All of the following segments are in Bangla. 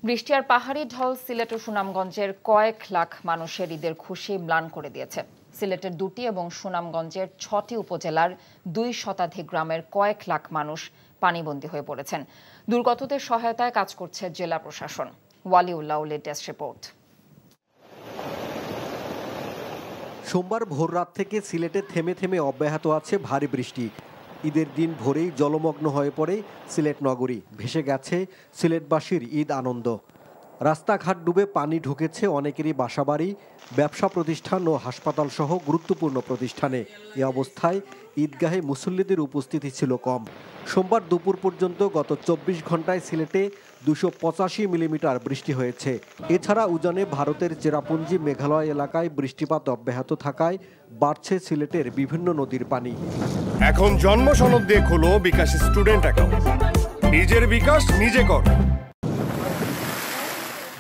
বৃষ্টি আর পাহাড়ি ঢল সিলেট ও সুনামগঞ্জের কয়েক লাখ মানুষের ঈদের খুশি ম্লান করে দিয়েছে। সিলেটের 2টি এবং সুনামগঞ্জের 6টি উপজেলার 2 শতাধিক গ্রামের কয়েক লাখ মানুষ পানিবন্দী হয়ে পড়েছেন। দুর্গতদের সহায়তায় কাজ করছে জেলা প্রশাসন। Waliullah desk report. সোমবার ভোররাত থেকে সিলেটে থেমে থেমে অব্যাহত আছে ভারী বৃষ্টি। ঈদের দিন ভোরেই জলমগ্ন হয়ে পড়ে সিলেট নগরী। ভেসে গেছে সিলেটবাসীর ঈদ আনন্দ। রাস্তাঘাট ডুবে পানি ঢুকেছে অনেকেরই বাসাবাড়ি, ব্যবসা প্রতিষ্ঠান ও হাসপাতাল সহ গুরুত্বপূর্ণ প্রতিষ্ঠানে। এ অবস্থায় ঈদগাহে মুসল্লিদের উপস্থিতি ছিল কম। সোমবার দুপুর পর্যন্ত গত 24 ঘন্টায় সিলেটে 285 মিলিমিটার বৃষ্টি হয়েছে। এছাড়া উজানে ভারতের চেরাপুঞ্জি মেঘালয় এলাকায় বৃষ্টিপাত অব্যাহত থাকায় বাড়ছে সিলেটের বিভিন্ন নদীর পানি। এখন জন্ম সনদ দিয়ে খোলো বিকাশ স্টুডেন্ট অ্যাকাউন্ট। নিজের বিকাশ নিজে কর।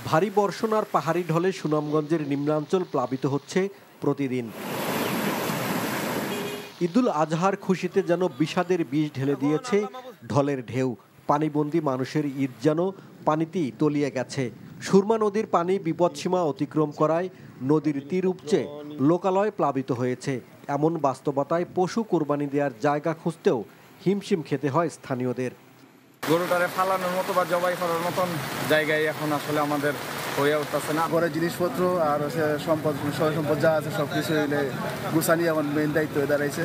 ভারী বর্ষণ আর পাহাড়ি ঢলে সুনামগঞ্জের নিম্নাঞ্চল প্লাবিত হচ্ছে প্রতিদিন। ঈদুল আজহার খুশিতে যেন বিষাদের বিষ ঢেলে দিয়েছে ঢলের ঢেউ। পানিবন্দী মানুষের ঈদ যেন পানিতেই তলিয়ে গেছে। সুরমা নদীর পানি বিপদসীমা অতিক্রম করায় নদীর তীর উপচে লোকালয় প্লাবিত হয়েছে। এমন বাস্তবতায় পশু কোরবানি দেওয়ার জায়গা খুঁজতেও হিমশিম খেতে হয় স্থানীয়দের। গরুটারে ফালানোর মতো বা জবাই করার মতন জায়গায় এখন আসলে আমাদের হয়ে উঠতেছে না। ঘরের জিনিসপত্র আর সম্পদ সম্পদ যা আছে সবকিছু গুছানি আমার মেইন দায়িত্ব হয়ে দাঁড়াইছে।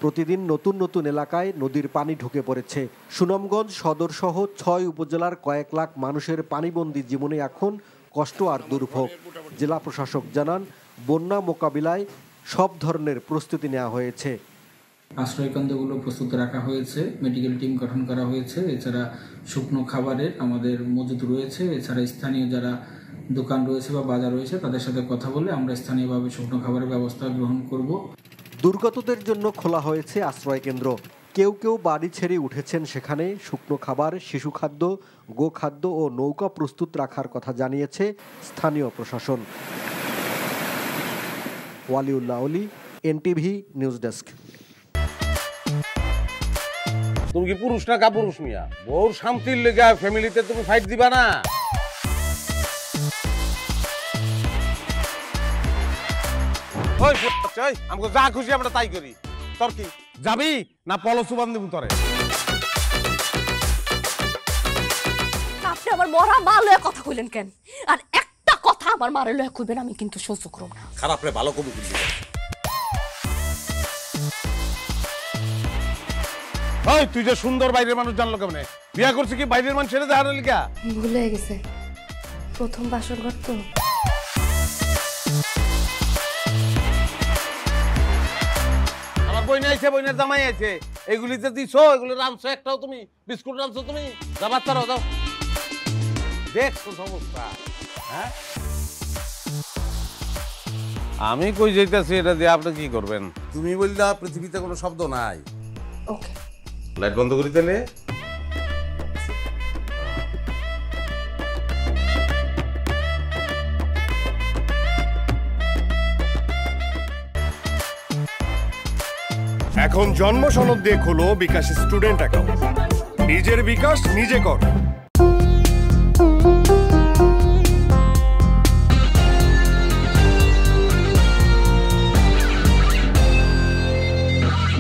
প্রতিদিন নতুন নতুন এলাকায় নদীর পানি ঢুকে পড়েছে। সুনামগঞ্জ সদর সহ 6 উপজেলার কয়েক লাখ মানুষের পানিবন্দী জীবনে এখন কষ্ট আর দুর্ভোগ। জেলা প্রশাসক জানান, বন্যা মোকাবিলায় সব ধরনের প্রস্তুতি নেওয়া হয়েছে। আশ্রয়কেন্দ্রগুলো প্রস্তুত রাখা হয়েছে, মেডিকেল টিম গঠন করা হয়েছে। এছাড়া শুকনো খাবারের আমাদের মজুদ রয়েছে। এছাড়া স্থানীয় যারা দোকান রয়েছে বা বাজার রয়েছে তাদের সাথে কথা বলে আমরা স্থানীয়ভাবে শুকনো খাবারের ব্যবস্থা গ্রহণ করব। দুর্গতদের জন্য খোলা হয়েছে আশ্রয় কেন্দ্র। কেউ কেউ বাড়ি ছেড়ে উঠেছেন সেখানে। শুকনো খাবার, শিশু খাদ্য, গোখাদ্য ও নৌকা প্রস্তুত রাখার কথা জানিয়েছে স্থানীয় প্রশাসন। Waliullah, NTV news desk. তুমি কি পুরুষ না কাপুরুষ মিয়া? বউর শান্তির লেগে ফ্যামিলিতে তুমি ফাইট দিবা না? আমাকে যা খুশি আমরা তাই করি। তোর কি যাবি না পলসুবান দিব তোরে? আপনি আমার মরা মা লয়ে কথা কইলেন কেন? আর একটা কথা আমার মারে লয়ে কইবেন আমি কিন্তু সহ্য করব না। খারাপ রে ভালো কবু কিন্তু। ওই তুই যে সুন্দর বাইরের মানুষ জানলো কেমনে? বিয়া করছিস কি বাইরের মানুষের জানার লিগা? ভুলে গেছে, প্রথম বাসর ঘর তো। আমার বইনে আইছে, বইনের জামাই আছে। এগুলি যে দিছো, এগুলি রানছো একটাও তুমি? বিস্কুট রানছো তুমি? যা বাচ্চারাও যাও। দেখছো সমস্যা? হ্যাঁ, আমি কই যাইতাছি এটা দিয়ে আপনি কি করবেন? তুমি বললা পৃথিবীতে কোনো শব্দ নাই। ওকে, লাইট বন্ধ করি তাহলে। এখন জন্ম সনদ দিয়ে খোলো বিকাশ স্টুডেন্ট অ্যাকাউন্ট। নিজের বিকাশ নিজে কর।